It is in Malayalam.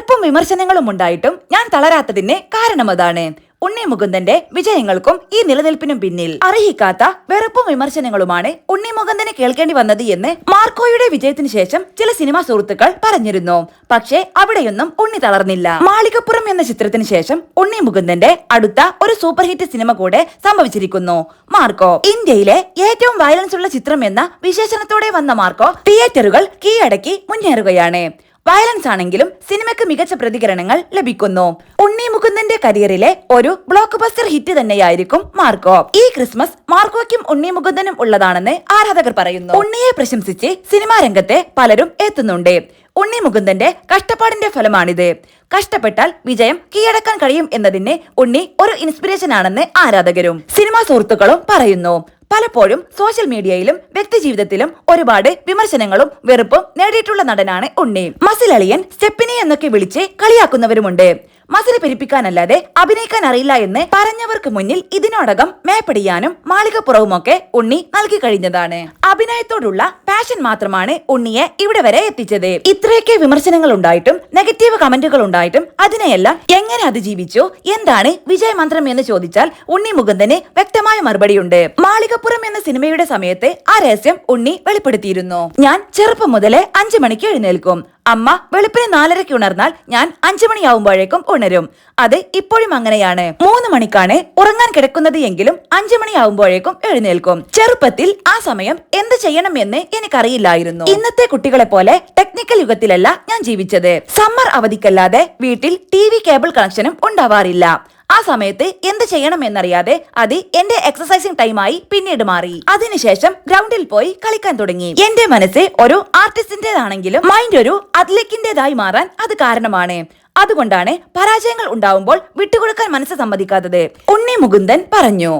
വെറുപ്പും വിമർശനങ്ങളും ഉണ്ടായിട്ടും ഞാൻ തളരാത്തതിന് കാരണമതാണ്. ഉണ്ണി മുകുന്ദന്റെ വിജയങ്ങൾക്കും ഈ നിലനിൽപ്പിനും പിന്നിൽ അർഹിക്കാത്ത വെറുപ്പും വിമർശനങ്ങളുമാണ് ഉണ്ണി മുകുന്ദന് കേൾക്കേണ്ടി വന്നത് എന്ന് മാർക്കോയുടെ വിജയത്തിന് ശേഷം ചില സിനിമാ സുഹൃത്തുക്കൾ പറഞ്ഞിരുന്നു. പക്ഷേ അവിടെയൊന്നും ഉണ്ണി തളർന്നില്ല. മാളികപ്പുറം എന്ന ചിത്രത്തിന് ശേഷം ഉണ്ണി മുകുന്ദന്റെ അടുത്ത ഒരു സൂപ്പർ ഹിറ്റ് സിനിമ കൂടെ സംഭവിച്ചിരിക്കുന്നു, മാർക്കോ. ഇന്ത്യയിലെ ഏറ്റവും വയലൻസ് ഉള്ള ചിത്രം എന്ന വിശേഷണത്തോടെ വന്ന മാർക്കോ തിയേറ്ററുകൾ കീഴടക്കി മുന്നേറുകയാണ്. വയലൻസ് ആണെങ്കിലും സിനിമയ്ക്ക് മികച്ച പ്രതികരണങ്ങൾ ലഭിക്കുന്നു. ഉണ്ണി മുകുന്ദന്റെ കരിയറിലെ ഒരു ബ്ലോക്ക് ബസ്റ്റർ ഹിറ്റ് തന്നെയായിരിക്കും മാർക്കോ. ഈ ക്രിസ്മസ് മാർക്കോയ്ക്കും ഉണ്ണി മുകുന്ദനും ഉള്ളതാണെന്ന് ആരാധകർ പറയുന്നു. ഉണ്ണിയെ പ്രശംസിച്ച് സിനിമാ രംഗത്തെ പലരും എത്തുന്നുണ്ട്. ഉണ്ണി മുകുന്ദന്റെ കഷ്ടപ്പാടിന്റെ ഫലമാണിത്. കഷ്ടപ്പെട്ടാൽ വിജയം കീഴടക്കാൻ കഴിയും എന്നതിന് ഉണ്ണി ഒരു ഇൻസ്പിറേഷൻ ആണെന്ന് ആരാധകരും സിനിമാ സുഹൃത്തുക്കളും പറയുന്നു. പലപ്പോഴും സോഷ്യൽ മീഡിയയിലും വ്യക്തി ജീവിതത്തിലും ഒരുപാട് വിമർശനങ്ങളും വെറുപ്പും നേടിയിട്ടുള്ള നടനാണ് ഉണ്ണി. മസിലളിയൻ, സ്റ്റെപ്പിനി എന്നൊക്കെ വിളിച്ച് കളിയാക്കുന്നവരുമുണ്ട്. മസിൽ പെരുപ്പിക്കാനല്ലാതെ അഭിനയിക്കാൻ അറിയില്ല എന്ന് പറഞ്ഞവർക്ക് മുന്നിൽ ഇതിനോടകം മേപ്പടിയാനും മാളികപ്പുറവുമൊക്കെ ഉണ്ണി നൽകി കഴിഞ്ഞതാണ്. അഭിനയത്തോടുള്ള പാഷൻ മാത്രമാണ് ഉണ്ണിയെ ഇവിടെ വരെ എത്തിച്ചത്. ഇത്രയൊക്കെ വിമർശനങ്ങൾ ഉണ്ടായിട്ടും നെഗറ്റീവ് കമന്റുകൾ ഉണ്ടായിട്ടും അതിനെയെല്ലാം എങ്ങനെ അതിജീവിച്ചു, എന്താണ് വിജയമന്ത്രം എന്ന് ചോദിച്ചാൽ ഉണ്ണി മുകുന്ദന് വ്യക്തമായ മറുപടിയുണ്ട്. മാളികപ്പുറം എന്ന സിനിമയുടെ സമയത്ത് ആ രഹസ്യം ഉണ്ണി വെളിപ്പെടുത്തിയിരുന്നു. ഞാൻ ചെറുപ്പം മുതലേ 5 മണിക്ക് എഴുന്നേൽക്കും. അമ്മ വെളുപ്പിന് 4:30 ഉണർന്നാൽ ഞാൻ 5 മണിയാവുമ്പോഴേക്കും ഉണരും. അത് ഇപ്പോഴും അങ്ങനെയാണ്. 3 മണിക്കാണ് ഉറങ്ങാൻ കിടക്കുന്നത് എങ്കിലും 5 മണിയാവുമ്പോഴേക്കും എഴുന്നേൽക്കും. ചെറുപ്പത്തിൽ ആ സമയം എന്ത് ചെയ്യണം എന്ന് എനിക്കറിയില്ലായിരുന്നു. ഇന്നത്തെ കുട്ടികളെ പോലെ ടെക്നിക്കൽ യുഗത്തിലല്ല ഞാൻ ജീവിച്ചത്. സമ്മർ അവധിക്കല്ലാതെ വീട്ടിൽ TV കേബിൾ കണക്ഷനും ഉണ്ടാവാറില്ല. ആ സമയത്ത് എന്ത് ചെയ്യണം എന്നറിയാതെ അത് എന്റെ എക്സസൈസിംഗ് ടൈമായി പിന്നീട് മാറി. അതിനുശേഷം ഗ്രൗണ്ടിൽ പോയി കളിക്കാൻ തുടങ്ങി. എന്റെ മനസ്സ് ഒരു ആർട്ടിസ്റ്റിന്റേതാണെങ്കിലും മൈൻഡ് ഒരു അത്ലറ്റിന്റേതായി മാറാൻ അത് കാരണമാണ്. അതുകൊണ്ടാണ് പരാജയങ്ങൾ ഉണ്ടാവുമ്പോൾ വിട്ടുകൊടുക്കാൻ മനസ്സ് സമ്മതിക്കാത്തത്, ഉണ്ണി മുകുന്ദൻ പറഞ്ഞു.